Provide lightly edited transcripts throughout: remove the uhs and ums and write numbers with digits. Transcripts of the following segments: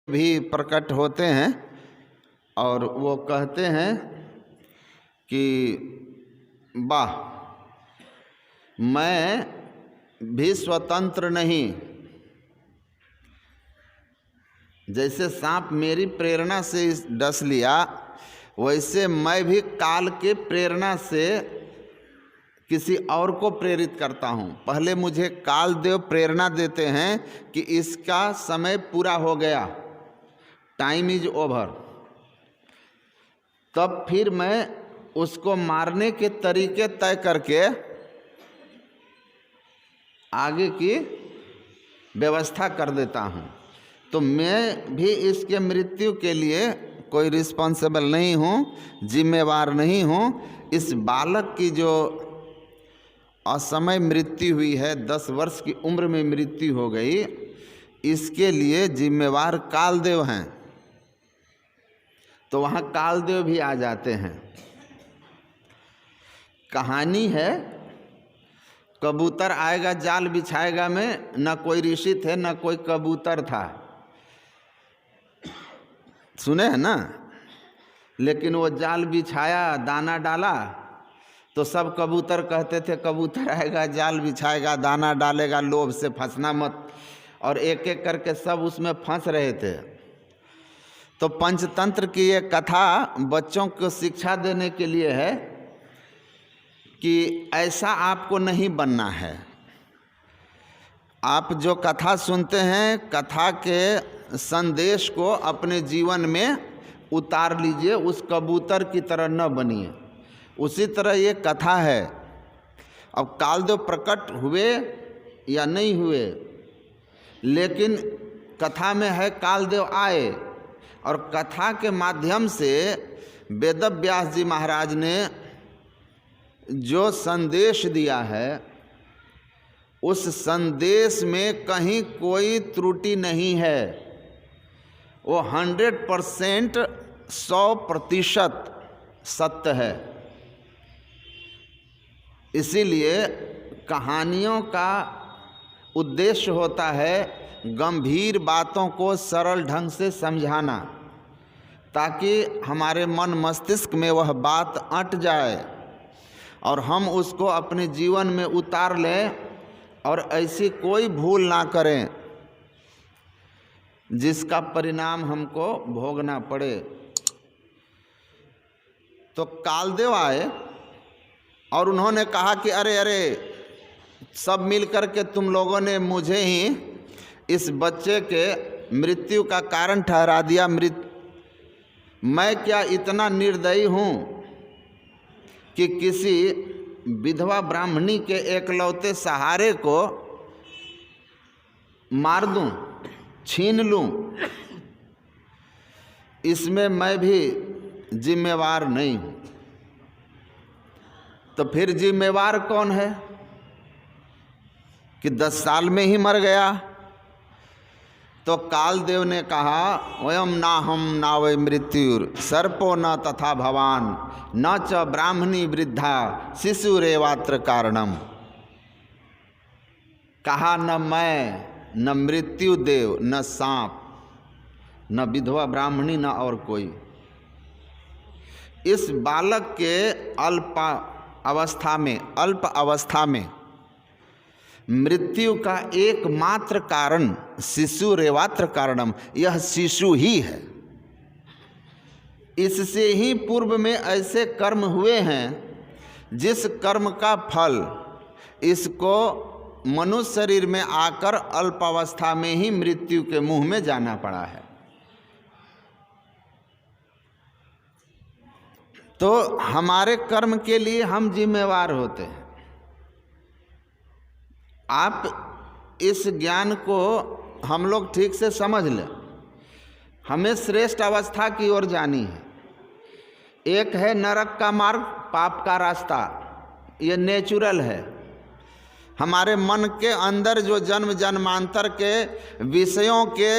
भी प्रकट होते हैं और वो कहते हैं कि वाह, मैं भी स्वतंत्र नहीं। जैसे सांप मेरी प्रेरणा से डस लिया, वैसे मैं भी काल के प्रेरणा से किसी और को प्रेरित करता हूँ। पहले मुझे काल देव प्रेरणा देते हैं कि इसका समय पूरा हो गया, टाइम इज ओवर, तब फिर मैं उसको मारने के तरीके तय करके आगे की व्यवस्था कर देता हूँ। तो मैं भी इसके मृत्यु के लिए कोई रिस्पॉन्सिबल नहीं हूँ, जिम्मेवार नहीं हूँ। इस बालक की जो असमय मृत्यु हुई है, 10 वर्ष की उम्र में मृत्यु हो गई, इसके लिए जिम्मेवार कालदेव हैं। तो वहाँ कालदेव भी आ जाते हैं। कहानी है, कबूतर आएगा जाल बिछाएगा में, न कोई ऋषि थे न कोई कबूतर था, सुने हैं ना। लेकिन वो जाल बिछाया, दाना डाला, तो सब कबूतर कहते थे कबूतर आएगा जाल बिछाएगा दाना डालेगा, लोभ से फंसना मत। और एक एक करके सब उसमें फंस रहे थे। तो पंचतंत्र की ये कथा बच्चों को शिक्षा देने के लिए है कि ऐसा आपको नहीं बनना है। आप जो कथा सुनते हैं, कथा के संदेश को अपने जीवन में उतार लीजिए, उस कबूतर की तरह न बनिए। उसी तरह ये कथा है। अब कालदेव प्रकट हुए या नहीं हुए, लेकिन कथा में है कालदेव आए, और कथा के माध्यम से वेदव्यास जी महाराज ने जो संदेश दिया है, उस संदेश में कहीं कोई त्रुटि नहीं है। वो 100% 100% सत्य है। इसीलिए कहानियों का उद्देश्य होता है गंभीर बातों को सरल ढंग से समझाना, ताकि हमारे मन मस्तिष्क में वह बात अट जाए और हम उसको अपने जीवन में उतार लें और ऐसी कोई भूल ना करें जिसका परिणाम हमको भोगना पड़े। तो कालदेव आए और उन्होंने कहा कि अरे अरे, सब मिलकर के तुम लोगों ने मुझे ही इस बच्चे के मृत्यु का कारण ठहरा दिया। मैं क्या इतना निर्दयी हूँ कि किसी विधवा ब्राह्मणी के एकलौते सहारे को मार दूं, छीन लूं? इसमें मैं भी जिम्मेवार नहीं हूँ। तो फिर जिम्मेवार कौन है कि 10 साल में ही मर गया? तो कालदेव ने कहा, वयम नाहम नावै मृत्युर सर्पो न तथा भवान न च ब्राह्मणी वृद्धा शिशुरेवात्र कारणम। कहा, न मैं, न मृत्यु देव, न सांप, न विधवा ब्राह्मणी, न और कोई। इस बालक के अल्प अवस्था में मृत्यु का एकमात्र कारण शिशु रेवात्र कारणम, यह शिशु ही है। इससे ही पूर्व में ऐसे कर्म हुए हैं जिस कर्म का फल इसको मनुष्य शरीर में आकर अल्पावस्था में ही मृत्यु के मुंह में जाना पड़ा है। तो हमारे कर्म के लिए हम जिम्मेवार होते हैं। आप इस ज्ञान को हम लोग ठीक से समझ लें। हमें श्रेष्ठ अवस्था की ओर जानी है। एक है नरक का मार्ग, पाप का रास्ता, ये नेचुरल है। हमारे मन के अंदर जो जन्म जन्मांतर के विषयों के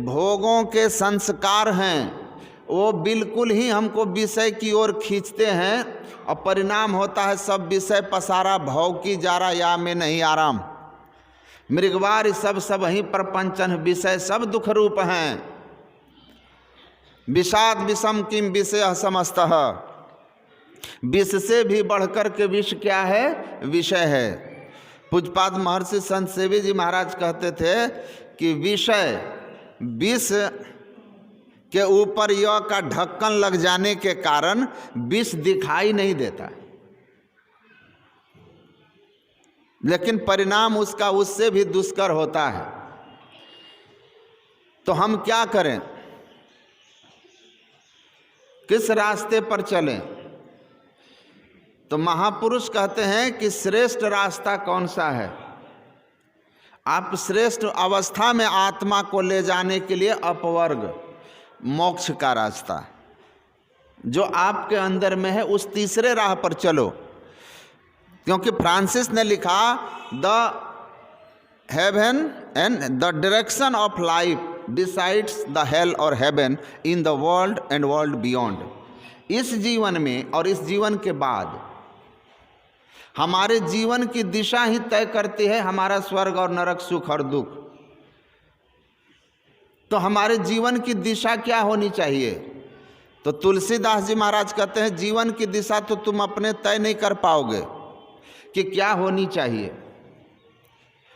भोगों के संस्कार हैं, वो बिल्कुल ही हमको विषय की ओर खींचते हैं, और परिणाम होता है सब विषय पसारा भव की जारा या में नहीं आराम। मृगवार सब ही प्रपंचन, विषय सब दुख रूप हैं। विषाद विषम किम विषय समस्तः, विष से भी बढ़कर के विष क्या है? विषय है। पूज्यपाद महर्षि संत सेवी जी महाराज कहते थे कि विषय, विष के ऊपर य का ढक्कन लग जाने के कारण विष दिखाई नहीं देता, लेकिन परिणाम उसका उससे भी दुष्कर होता है। तो हम क्या करें, किस रास्ते पर चलें? तो महापुरुष कहते हैं कि श्रेष्ठ रास्ता कौन सा है? आप श्रेष्ठ अवस्था में आत्मा को ले जाने के लिए अपवर्ग, मोक्ष का रास्ता जो आपके अंदर में है, उस तीसरे राह पर चलो। क्योंकि फ्रांसिस ने लिखा, the heaven and the direction of life decides the hell और heaven in the world and world beyond. इस जीवन में और इस जीवन के बाद हमारे जीवन की दिशा ही तय करती है हमारा स्वर्ग और नरक, सुख और दुख। तो हमारे जीवन की दिशा क्या होनी चाहिए? तो तुलसीदास जी महाराज कहते हैं, जीवन की दिशा तो तुम अपने तय नहीं कर पाओगे कि क्या होनी चाहिए।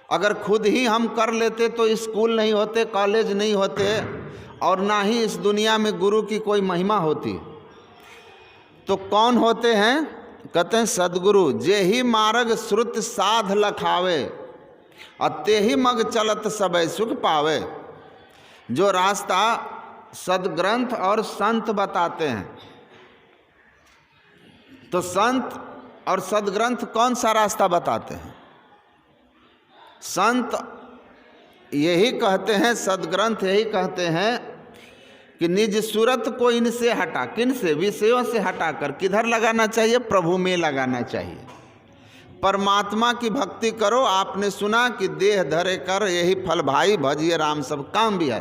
अगर खुद ही हम कर लेते तो स्कूल नहीं होते, कॉलेज नहीं होते, और ना ही इस दुनिया में गुरु की कोई महिमा होती। तो कौन होते हैं? कहते हैं सदगुरु, जे ही मार्ग श्रुत साध लखावे, अते ही मग चलत सबे सुख पावे। जो रास्ता सदग्रंथ और संत बताते हैं, तो संत और सदग्रंथ कौन सा रास्ता बताते हैं? संत यही कहते हैं, सदग्रंथ यही कहते हैं कि निज सूरत को इनसे हटा, किन से? विषयों से हटाकर किधर लगाना चाहिए? प्रभु में लगाना चाहिए। परमात्मा की भक्ति करो। आपने सुना कि देह धरे कर यही फल भाई, भजिए राम सब काम भी है।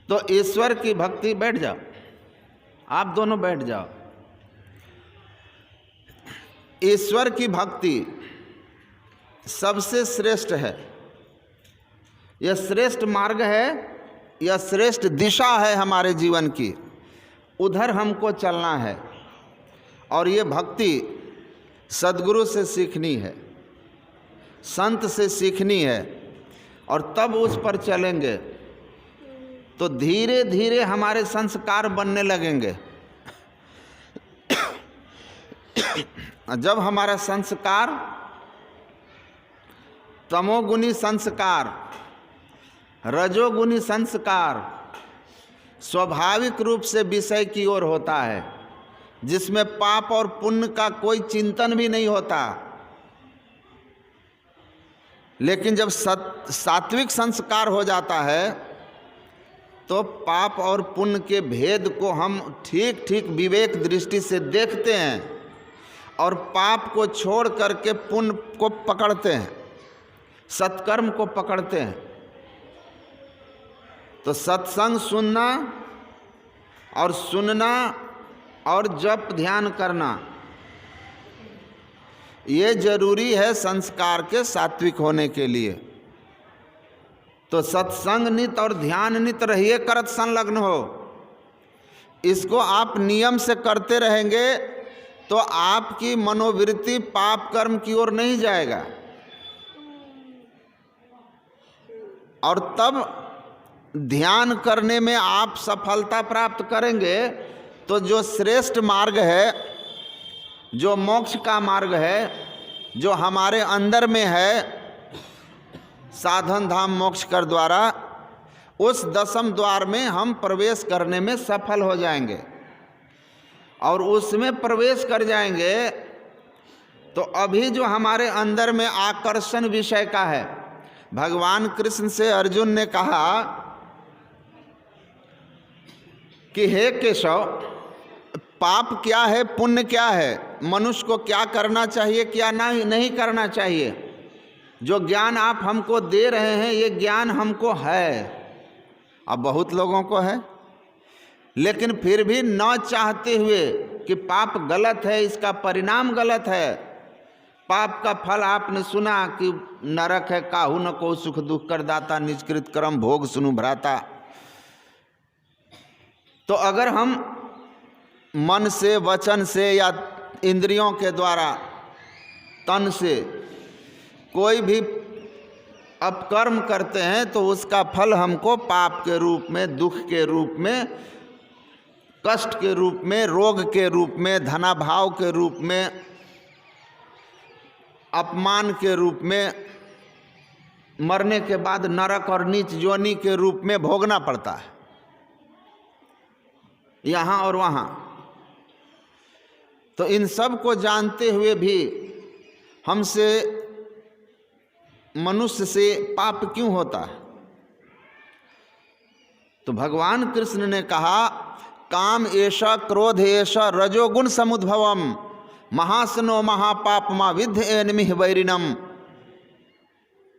तो ईश्वर की भक्ति, बैठ जाओ, आप दोनों बैठ जाओ। ईश्वर की भक्ति सबसे श्रेष्ठ है। यह श्रेष्ठ मार्ग है, यह श्रेष्ठ दिशा है हमारे जीवन की। उधर हमको चलना है, और ये भक्ति सद्गुरु से सीखनी है, संत से सीखनी है, और तब उस पर चलेंगे तो धीरे धीरे हमारे संस्कार बनने लगेंगे। जब हमारा संस्कार तमोगुणी संस्कार, रजोगुणी संस्कार स्वाभाविक रूप से विषय की ओर होता है, जिसमें पाप और पुण्य का कोई चिंतन भी नहीं होता। लेकिन जब सात्विक संस्कार हो जाता है तो पाप और पुण्य के भेद को हम ठीक ठीक विवेक दृष्टि से देखते हैं, और पाप को छोड़ करके पुण्य को पकड़ते हैं, सत्कर्म को पकड़ते हैं। तो सत्संग सुनना और सुनना और जप ध्यान करना, ये जरूरी है संस्कार के सात्विक होने के लिए। तो सत्संग नित और ध्यान नित रहिए, करत संलग्न हो। इसको आप नियम से करते रहेंगे तो आपकी मनोवृत्ति पाप कर्म की ओर नहीं जाएगा, और तब ध्यान करने में आप सफलता प्राप्त करेंगे। तो जो श्रेष्ठ मार्ग है, जो मोक्ष का मार्ग है, जो हमारे अंदर में है, साधन धाम मोक्ष कर द्वारा, उस दशम द्वार में हम प्रवेश करने में सफल हो जाएंगे। और उसमें प्रवेश कर जाएंगे तो अभी जो हमारे अंदर में आकर्षण विषय का है, भगवान कृष्ण से अर्जुन ने कहा कि हे केशव, पाप क्या है, पुण्य क्या है, मनुष्य को क्या करना चाहिए, क्या नहीं करना चाहिए। जो ज्ञान आप हमको दे रहे हैं, ये ज्ञान हमको है, अब बहुत लोगों को है, लेकिन फिर भी न चाहते हुए कि पाप गलत है, इसका परिणाम गलत है। पाप का फल आपने सुना कि नरक है, काहू न को सुख दुख कर दाता, निष्कृत कर्म भोग सुनु भ्राता। तो अगर हम मन से, वचन से या इंद्रियों के द्वारा, तन से कोई भी अपकर्म करते हैं तो उसका फल हमको पाप के रूप में, दुख के रूप में, कष्ट के रूप में, रोग के रूप में, धनाभाव के रूप में, अपमान के रूप में, मरने के बाद नरक और नीच योनि के रूप में भोगना पड़ता है, यहाँ और वहाँ। तो इन सब को जानते हुए भी हमसे, मनुष्य से पाप क्यों होता है? तो भगवान कृष्ण ने कहा, काम एषा क्रोध एषा रजोगुण समुद्भवम महासनो महापापमा विद्ध एनमिह वैरिणम।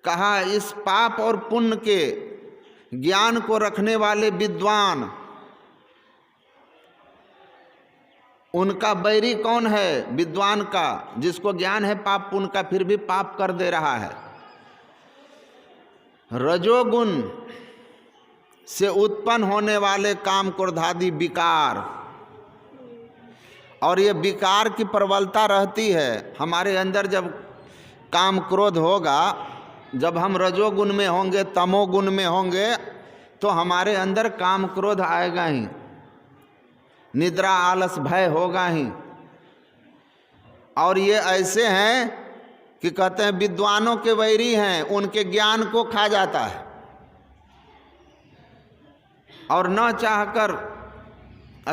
कहा, इस पाप और पुण्य के ज्ञान को रखने वाले विद्वान, उनका बैरी कौन है? विद्वान का, जिसको ज्ञान है पाप पुण्य का, फिर भी पाप कर दे रहा है। रजोगुण से उत्पन्न होने वाले काम क्रोधादि विकार, और ये विकार की प्रबलता रहती है हमारे अंदर। जब काम क्रोध होगा, जब हम रजोगुण में होंगे, तमोगुण में होंगे, तो हमारे अंदर काम क्रोध आएगा ही, निद्रा आलस भय होगा ही। और ये ऐसे हैं कि कहते हैं विद्वानों के वैरी हैं, उनके ज्ञान को खा जाता है, और न चाहकर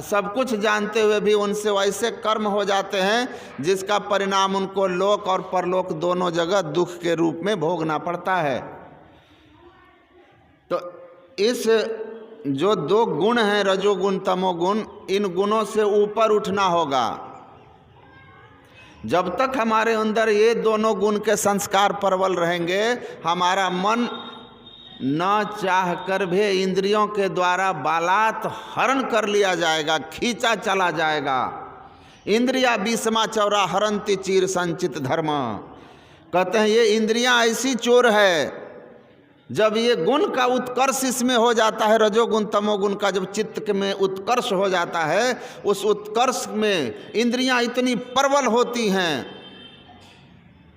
सब कुछ जानते हुए भी उनसे वैसे कर्म हो जाते हैं जिसका परिणाम उनको लोक और परलोक दोनों जगह दुख के रूप में भोगना पड़ता है। तो इस जो दो गुण हैं, रजोगुण तमोगुण, इन गुणों से ऊपर उठना होगा। जब तक हमारे अंदर ये दोनों गुण के संस्कार प्रबल रहेंगे, हमारा मन न चाह कर भी इंद्रियों के द्वारा बालात हरण कर लिया जाएगा, खींचा चला जाएगा। इंद्रिया बीसमा चौरा हरंति चीर संचित धर्म। कहते हैं ये इंद्रियां ऐसी चोर है, जब ये गुण का उत्कर्ष इसमें हो जाता है, रजोगुण तमोगुण का जब चित्त में उत्कर्ष हो जाता है, उस उत्कर्ष में इंद्रियां इतनी प्रबल होती हैं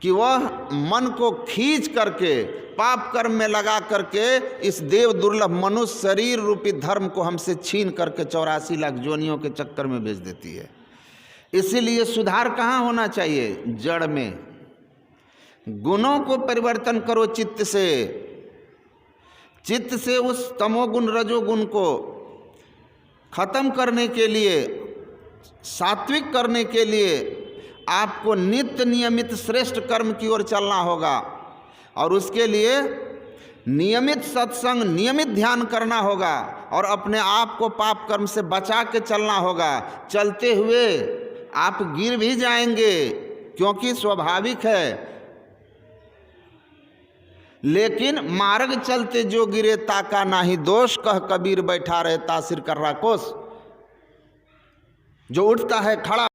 कि वह मन को खींच करके पाप कर्म में लगा करके इस देव दुर्लभ मनुष्य शरीर रूपी धर्म को हमसे छीन करके 84 लाख जोनियों के चक्कर में भेज देती है। इसीलिए सुधार कहाँ होना चाहिए? जड़ में। गुणों को परिवर्तन करो चित्त से, चित्त से उस तमोगुण रजोगुण को खत्म करने के लिए, सात्विक करने के लिए आपको नित्य नियमित श्रेष्ठ कर्म की ओर चलना होगा, और उसके लिए नियमित सत्संग, नियमित ध्यान करना होगा, और अपने आप को पाप कर्म से बचा के चलना होगा। चलते हुए आप गिर भी जाएंगे, क्योंकि स्वाभाविक है, लेकिन मार्ग चलते जो गिरे ताका नाही दोष, कह कबीर बैठा रहे तासिर कर्रा कोस। जो उठता है खड़ा